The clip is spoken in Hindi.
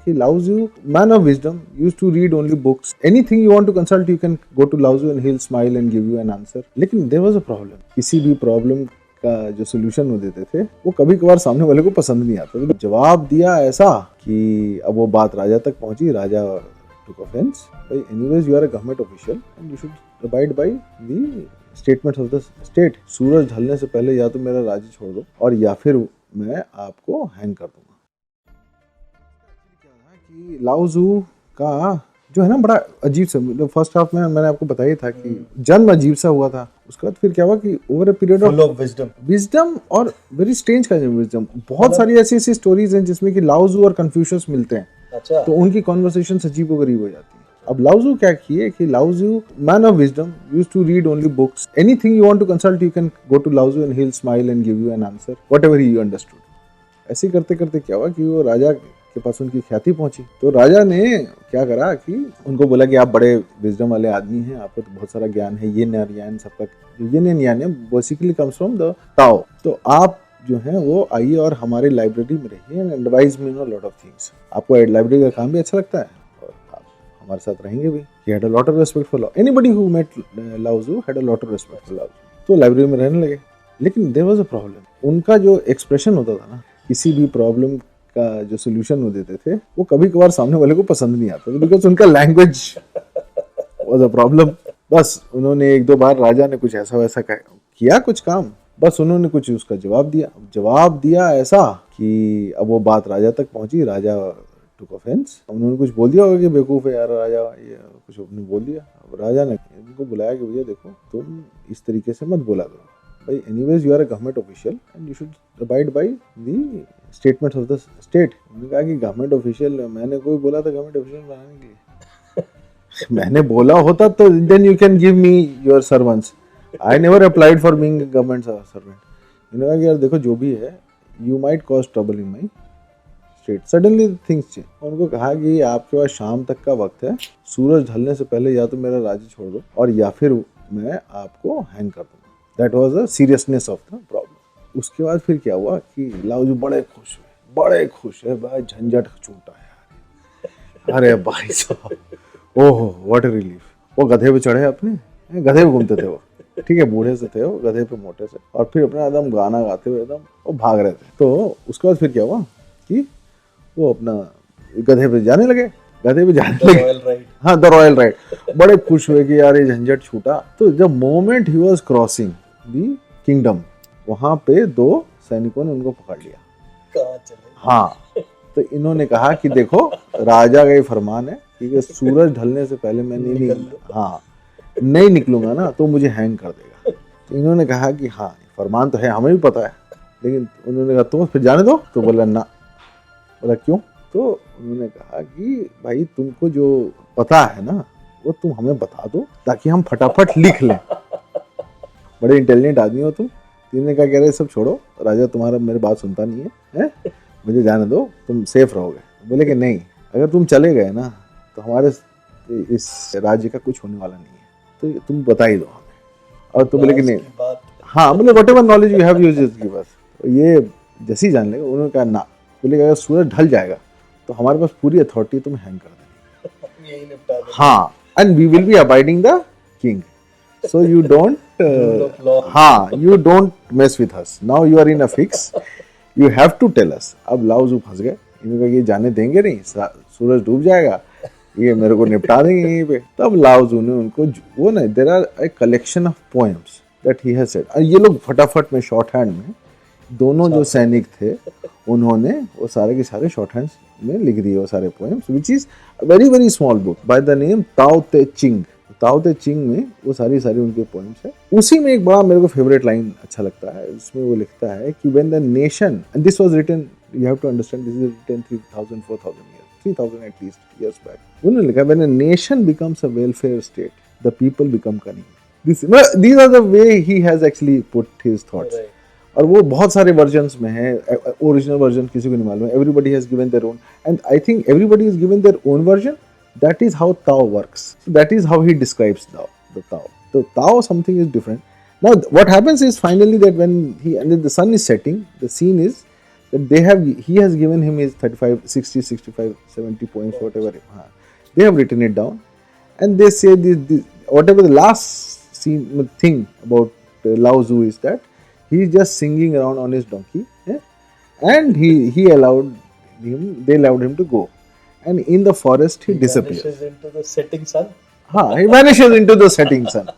कि Lao Tzu, man of wisdom, used to read only books. Anything you want to consult, you can go to Lao Tzu and he'll smile and give you an answer. लेकिन there was a problem. किसी भी problem का जो सोल्यूशन वो देते थे वो कभी कभार सामने वाले को पसंद नहीं आता, तो जवाब दिया ऐसा कि अब वो बात राजा तक पहुंची. राजा took offense. Anyways, you are a government official and you should abide by the statements of the state. सूरज ढलने से पहले या तो मेरा राज्य छोड़ दो और या फिर मैं आपको हैंग कर दूंगा. कि लाओ ज़ू का जो है ना बड़ा अजीब सा, फर्स्ट हाफ में मैंने आपको बताया था कि जन्म अजीब सा हुआ था. उसके बाद फिर क्या हुआ कि over a period of wisdom और very strange kind of wisdom. बहुत सारी ऐसी ऐसी स्टोरीज हैं जिसमें कि लाओ ज़ू और कन्फ्यूशियस मिलते हैं. अच्छा. तो उनकी कॉन्वर्सेशन अजीबोगरीब हो जाती है. अब लाओ ज़ू क्या किए कि Lao Tzu, man of wisdom, used to read only books. Anything you want to consult, you can go to Lao Tzu and he will smile and give you an answer whatever he understood. ऐसे करते करते क्या हुआ कि वो राजा के पास उनकी ख्याति पहुंची. तो राजा ने क्या करा कि उनको बोला कि आप बड़े विजडम वाले आदमी हैं, आपको तो बहुत सारा ज्ञान है, ये ज्ञान सबका, ये ज्ञान है बेसिकली कम्स फ्रॉम द ताओ. तो आप जो है वो आइए और हमारी लाइब्रेरी में रहिए and advise me know lot of things. आपको लाइब्रेरी का काम भी अच्छा लगता है और आप हमारे साथ रहेंगे भी. He had a lot of respect for Lao. Anybody who met Lao Tzu had a lot of respect for Lao Tzu. तो लाइब्रेरी में रहने लगे. लेकिन there was a problem. उनका जो एक्सप्रेशन होता था ना, किसी भी प्रॉब्लम का जो सोल्यूशन वो देते थे वो कभी कभार सामने वाले को पसंद नहीं आता, बिकॉज उनका लैंग्वेज वाज अ प्रॉब्लम. बस उन्होंने एक दो बार राजा ने कुछ ऐसा वैसा किया कुछ काम, बस उन्होंने कुछ उसका जवाब दिया ऐसा कि अब वो बात राजा तक पहुंची. राजा टुक ऑफेंस. उन्होंने कुछ बोल दिया होगा कि बेवकूफ़ है यार राजा, ये कुछ उन्होंने बोल दिया. अब राजा ने उनको बुलाया कि भैया देखो तुम इस तरीके से मत बोला करो भाई. Anyways you are a government official and you should abide by the statements of the state. उन्होंने कहा कि गवर्नमेंट ऑफिशियल, मैंने कोई बोला था गवर्नमेंट ऑफिशियल बनाने के लिए? मैंने बोला होता तो then you can give me your servants. I never applied for being government servant. उन्होंने कहा कि यार देखो जो भी है, you might cause trouble in my state. Suddenly things change. उनको कहा कि आपके पास शाम तक का वक्त है, सूरज ढलने से पहले या तो मेरा राज्य छोड़ दो और या फिर मैं आपको हैंग कर दूंगा. That was the seriousness of the problem. उसके बाद फिर क्या हुआ कि लाओ ज़ू बड़े खुश है भाई, झंझट छूटा है. अरे भाई साहब, ओहो व्हाट अ रिलीफ. वो गधे पे चढ़े, अपने गधे पे घूमते थे वो, ठीक है, बूढ़े से थे वो, गधे पे मोटे से, और फिर अपना एकदम गाना गाते हुए एकदम वो भाग रहे थे. तो उसके बाद फिर क्या हुआ कि वो अपना गधे पे जाने लगे. हाँ, द रॉयल राइड. बड़े खुश हुए कि यार ये झंझट छूटा. तो जब moment he was crossing the kingdom, वहां पे दो सैनिकों ने उनको पकड़ लिया. हाँ, तो इन्होंने कहा कि देखो राजा का ये फरमान है कि सूरज ढलने से पहले मैं नहीं निकलूंगा ना तो मुझे हैंग कर देगा. तो इन्होंने कहा कि हाँ फरमान तो है, हमें भी पता है. लेकिन उन्होंने कहा तो फिर जाने दो. तो बोला ना. बोला क्यों? तो उन्होंने कहा कि भाई तुमको जो पता है ना वो तुम हमें बता दो ताकि हम फटाफट लिख लें. बड़े इंटेलिजेंट आदमी हो तुम. इन्होंने कहा कह रहे सब छोड़ो, राजा तुम्हारा मेरी बात सुनता नहीं है, मुझे जाने दो, तुम सेफ रहोगे. बोले कि नहीं, अगर तुम चले गए ना तो हमारे इस राज्य का कुछ होने वाला नहीं है, तो तुम बता ही दो हमें. और तो बोले कि नहीं, हाँ बोले what ever knowledge you have used इसके पास. ये जैसे ही जान लेगा. उन्होंने कहा ना. बोले अगर सूरज ढल जाएगा तो हमारे पास पूरी अथॉरिटी तुम हैंग कर देंगे. हाँ, and we will be abiding the king. So you don't you don't mess with us. Now you are in a fix. You have to tell us. अब लाओ ज़ू फंस गए. इन्होंने कहा ये जाने देंगे नहीं, सूरज डूब जाएगा, ये मेरे को निपटा देंगे यहीं पे. तब लाओ ज़ू ने उनको वो ना, there are a collection of poems that he has said. और ये लोग फटाफट में शॉर्ट हैंड में, दोनों जो सैनिक थे उन्होंने वो सारे के सारे शॉर्ट हैंड्स में लिख दिए वो सारे poems, which is very very small book by the name Tao Te Ching. Tao Te चिंग में वो सारी उनके पोएम्स है. उसी में एक बड़ा मेरे को फेवरेट लाइन अच्छा लगता है. उसमें वो लिखता है कि when the nation, and this was written, you have to understand, this is written 3000 4000 years, 3000 at least years back. उन्होंने लिखा when a nation becomes a welfare state the people become cunning. these are the way he has actually put his thoughts. और वो बहुत सारे वर्जन्स में है. ओरिजिनल वर्जन किसी को नहीं मालूम है. Everybody has given their own, and I think everybody is given their own version. That is how Tao works. So that is how he describes the Tao. So Tao something is different. Now what happens is finally that when the sun is setting, the scene is that he has given him his 35, 60, 65, 70 points, whatever. They have written it down, and they say this whatever the last thing about Lao Tzu is that he is just singing around on his donkey, and they allowed him to go, and in the forest he disappears. Vanishes into the setting sun. He vanishes into the setting sun.